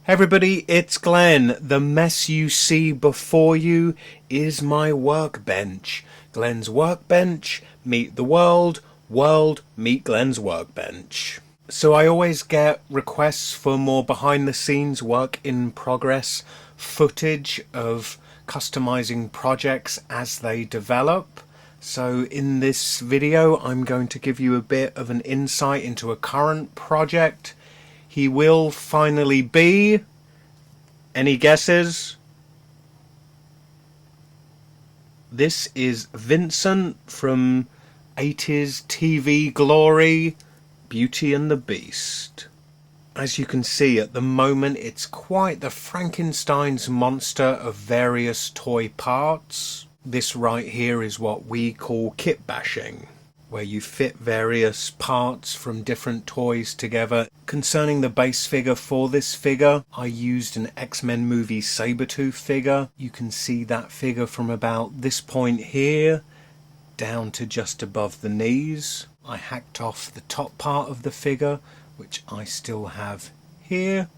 Hey everybody, it's Glenn. The mess you see before you is my workbench. Glenn's workbench, meet the world, world, meet Glenn's workbench. So I always get requests for more behind the scenes work in progress footage of customizing projects as they develop. So in this video I'm going to give you a bit of an insight into a current project. He will finally be... Any guesses? This is Vincent from 80s TV glory, Beauty and the Beast. As you can see at the moment, it's quite the Frankenstein's monster of various toy parts. This right here is what we call kit bashing, where you fit various parts from different toys together. Concerning the base figure for this figure, I used an X-Men movie Sabretooth figure. You can see that figure from about this point here down to just above the knees. I hacked off the top part of the figure, which I still have here,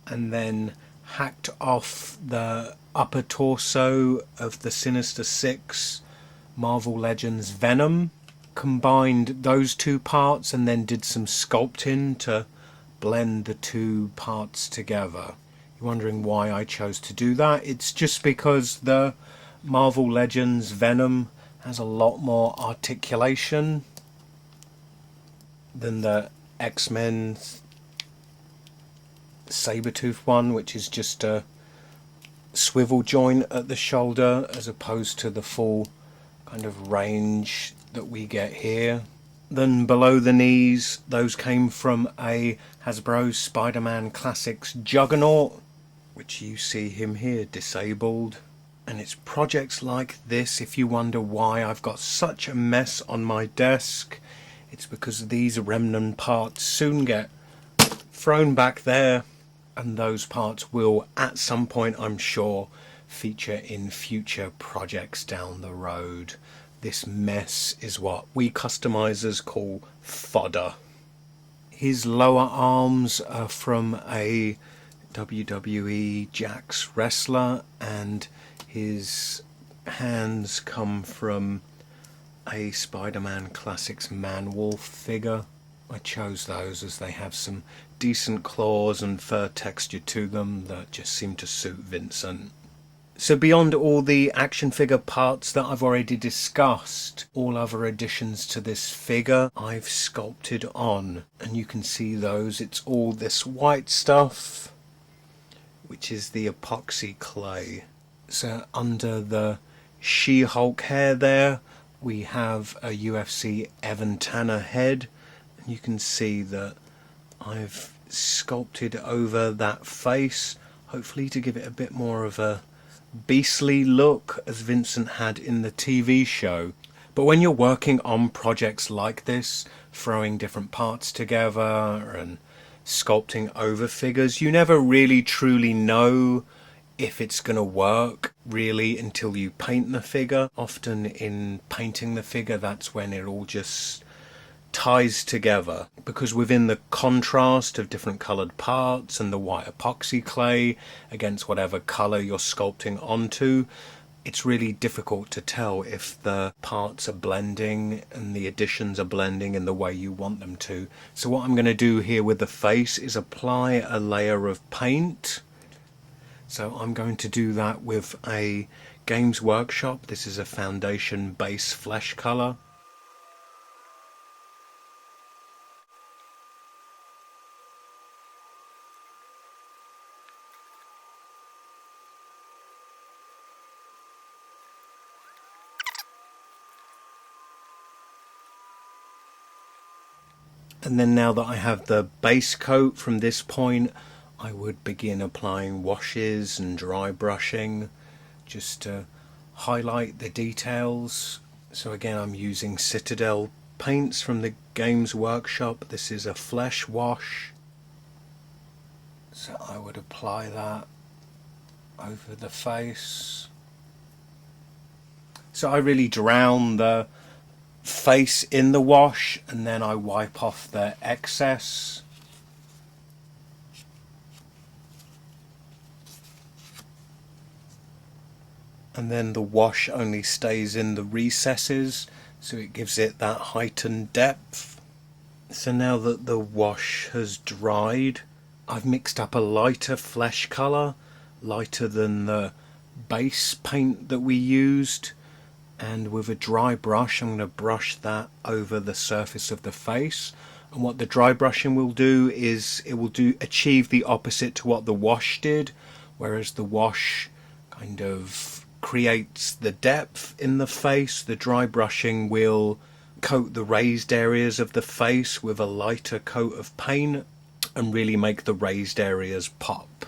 and then hacked off the upper torso of the Sinister Six Marvel Legends Venom. Combined those two parts and then did some sculpting to blend the two parts together. You're wondering why I chose to do that? It's just because the Marvel Legends Venom has a lot more articulation than the X-Men Sabretooth one, which is just a swivel joint at the shoulder as opposed to the full kind of range that we get here. Then below the knees, those came from a Hasbro Spider-Man Classics Juggernaut, which you see him here disabled. And it's projects like this, if you wonder why I've got such a mess on my desk, it's because these remnant parts soon get thrown back there, and those parts will at some point, I'm sure, feature in future projects down the road. This mess is what we customizers call fodder. His lower arms are from a WWE Jax wrestler, and his hands come from a Spider-Man Classics Man-Wolf figure. I chose those as they have some decent claws and fur texture to them that just seem to suit Vincent. So beyond all the action figure parts that I've already discussed, all other additions to this figure I've sculpted on, and you can see those. It's all this white stuff, which is the epoxy clay. So under the She-Hulk hair there, we have a UFC Evan Tanner head, and you can see that I've sculpted over that face, hopefully to give it a bit more of a beastly look as Vincent had in the TV show. But when you're working on projects like this, throwing different parts together and sculpting over figures, you never really truly know if it's going to work really until you paint the figure. Often in painting the figure, that's when it all just ties together, because within the contrast of different coloured parts and the white epoxy clay against whatever colour you're sculpting onto, it's really difficult to tell if the parts are blending and the additions are blending in the way you want them to. So what I'm going to do here with the face is apply a layer of paint. So I'm going to do that with a Games Workshop. This is a foundation base flesh colour. And then now that I have the base coat from this point, I would begin applying washes and dry brushing just to highlight the details. So again, I'm using Citadel paints from the Games Workshop. This is a flesh wash. So I would apply that over the face. So I really drown the face in the wash, and then I wipe off the excess. and then the wash only stays in the recesses, so it gives it that heightened depth. So now that the wash has dried, I've mixed up a lighter flesh colour, lighter than the base paint that we used, and with a dry brush I'm going to brush that over the surface of the face. And what the dry brushing will do is it will achieve the opposite to what the wash did, whereas the wash kind of creates the depth in the face. The dry brushing will coat the raised areas of the face with a lighter coat of paint and really make the raised areas pop.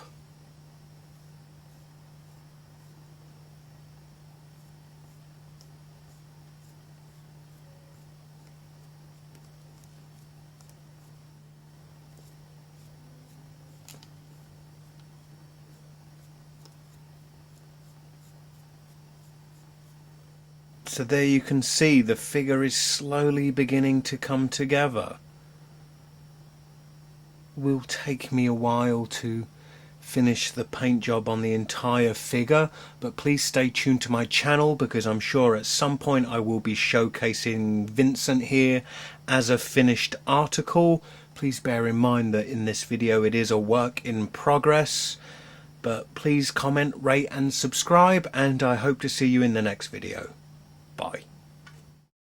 So there you can see the figure is slowly beginning to come together. It will take me a while to finish the paint job on the entire figure, but please stay tuned to my channel because I'm sure at some point I will be showcasing Vincent here as a finished article. Please bear in mind that in this video it is a work in progress, but please comment, rate and subscribe, and I hope to see you in the next video. Bye.